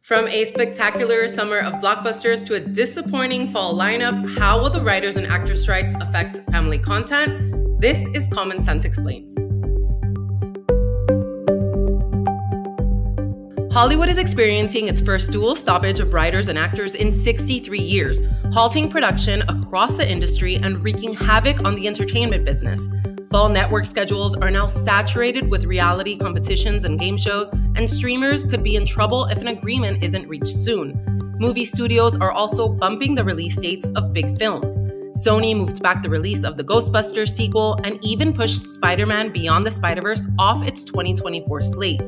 From a spectacular summer of blockbusters to a disappointing fall lineup, how will the writers and actor strikes affect family content? This is Common Sense Explains. Hollywood is experiencing its first dual stoppage of writers and actors in 63 years, halting production across the industry and wreaking havoc on the entertainment business. Fall network schedules are now saturated with reality competitions and game shows, and streamers could be in trouble if an agreement isn't reached soon. Movie studios are also bumping the release dates of big films. Sony moved back the release of the Ghostbusters sequel and even pushed Spider-Man Beyond the Spider-Verse off its 2024 slate.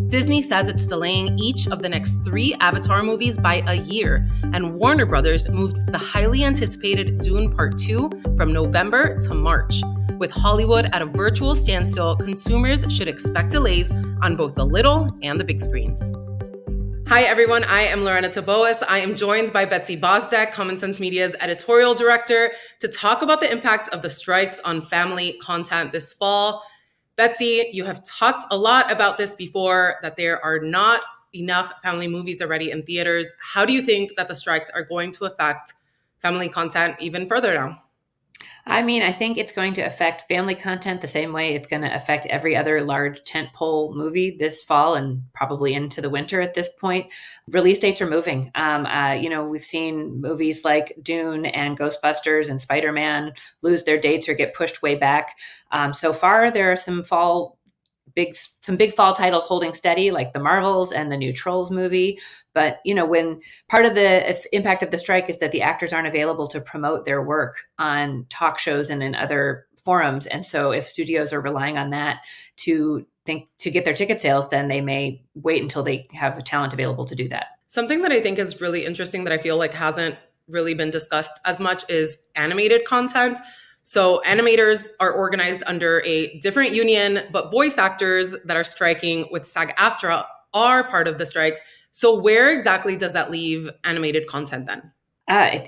Disney says it's delaying each of the next 3 Avatar movies by a year, and Warner Brothers moved the highly anticipated Dune Part 2 from November to March. With Hollywood at a virtual standstill, consumers should expect delays on both the little and the big screens. Hi everyone, I am Lorena Taboas. I am joined by Betsy Bosdek, Common Sense Media's editorial director, to talk about the impact of the strikes on family content this fall. Betsy, you have talked a lot about this before, that there are not enough family movies already in theaters. How do you think that the strikes are going to affect family content even further now? I think it's going to affect family content the same way it's going to affect every other large tentpole movie this fall and probably into the winter at this point. Release dates are moving. We've seen movies like Dune and Ghostbusters and Spider-Man lose their dates or get pushed way back. So far, there are some big fall titles holding steady, like the Marvels and the new Trolls movie. But, when part of the impact of the strike is that the actors aren't available to promote their work on talk shows and in other forums. And so if studios are relying on that to get their ticket sales, then they may wait until they have a talent available to do that. Something that I think is really interesting that I feel like hasn't really been discussed as much is animated content. So animators are organized under a different union, but voice actors that are striking with SAG-AFTRA are part of the strikes. So where exactly does that leave animated content then?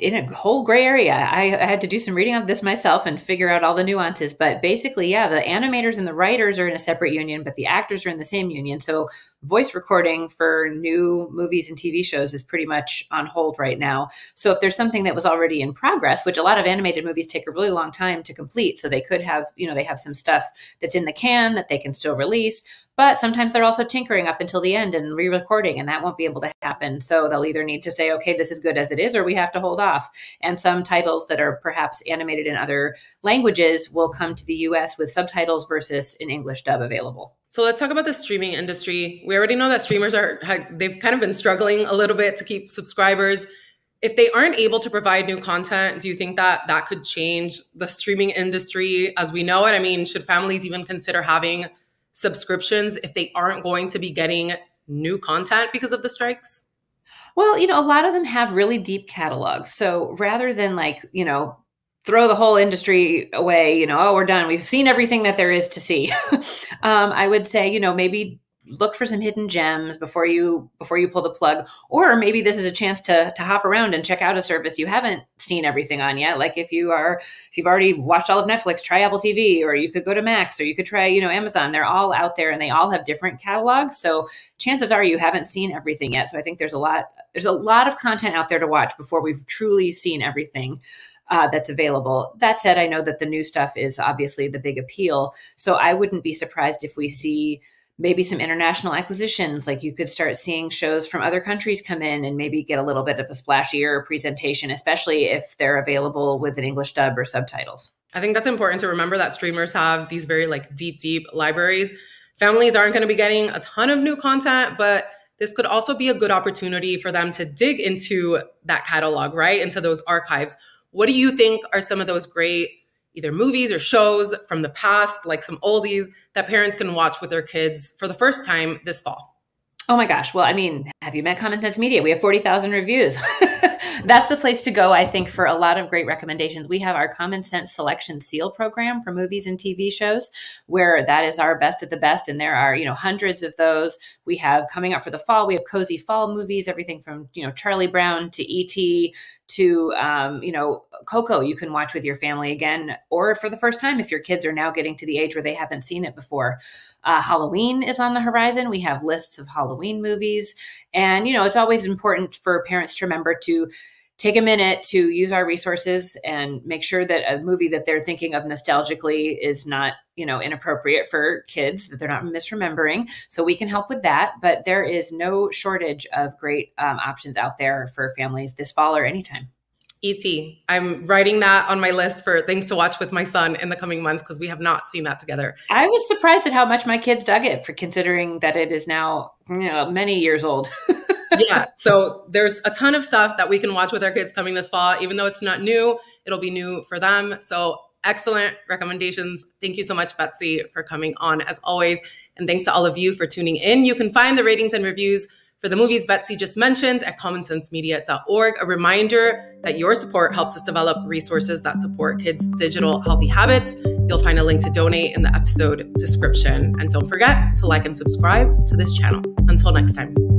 In a whole gray area. I had to do some reading on this myself and figure out all the nuances. But basically, the animators and the writers are in a separate union, but the actors are in the same union. So voice recording for new movies and TV shows is pretty much on hold right now. So if there's something that was already in progress, which a lot of animated movies take a really long time to complete, so they could have, they have some stuff that's in the can that they can still release. But sometimes they're also tinkering up until the end and re-recording, and that won't be able to happen. So they'll either need to say, okay, this is good as it is, or we have to hold off. And some titles that are perhaps animated in other languages will come to the US with subtitles versus an English dub available. So let's talk about the streaming industry. We already know that streamers they've kind of been struggling a little bit to keep subscribers. If they aren't able to provide new content, do you think that that could change the streaming industry as we know it? Should families even consider having subscriptions if they aren't going to be getting new content because of the strikes? Well, a lot of them have really deep catalogs. So rather than throw the whole industry away, oh, we're done, we've seen everything that there is to see. I would say, maybe look for some hidden gems before you pull the plug, or maybe this is a chance to hop around and check out a service you haven't seen everything on yet. Like if you've already watched all of Netflix, try Apple TV, or you could go to Max, or you could try, Amazon. They're all out there and they all have different catalogs. So chances are you haven't seen everything yet. So I think there's a lot of content out there to watch before we've truly seen everything that's available. That said, I know that the new stuff is obviously the big appeal. So I wouldn't be surprised if we see maybe some international acquisitions. Like you could start seeing shows from other countries come in and maybe get a little bit of a splashier presentation, especially if they're available with an English dub or subtitles. I think that's important to remember, that streamers have these very deep libraries. Families aren't going to be getting a ton of new content, but this could also be a good opportunity for them to dig into that catalog, right? Into those archives. What do you think are some of those great either movies or shows from the past, like some oldies, that parents can watch with their kids for the first time this fall? Oh my gosh. Well, have you met Common Sense Media? We have 40,000 reviews. That's the place to go, I think, for a lot of great recommendations. We have our Common Sense Selection Seal program for movies and TV shows, where that is our best of the best. And there are, hundreds of those. We have coming up for the fall. We have cozy fall movies, everything from, Charlie Brown to E.T. to, Coco you can watch with your family again, or for the first time if your kids are now getting to the age where they haven't seen it before. Halloween is on the horizon. We have lists of Halloween movies. And, it's always important for parents to remember to take a minute to use our resources and make sure that a movie that they're thinking of nostalgically is not, inappropriate for kids, that they're not misremembering. So we can help with that. But there is no shortage of great options out there for families this fall or anytime. E.T. I'm writing that on my list for things to watch with my son in the coming months because we have not seen that together. I was surprised at how much my kids dug it, for considering that it is now, many years old. Yeah. So there's a ton of stuff that we can watch with our kids coming this fall. Even though it's not new, it'll be new for them. So excellent recommendations. Thank you so much, Betsy, for coming on as always. And thanks to all of you for tuning in. You can find the ratings and reviews for the movies Betsy just mentioned at commonsensemedia.org. A reminder that your support helps us develop resources that support kids' digital healthy habits. You'll find a link to donate in the episode description. And don't forget to like and subscribe to this channel. Until next time.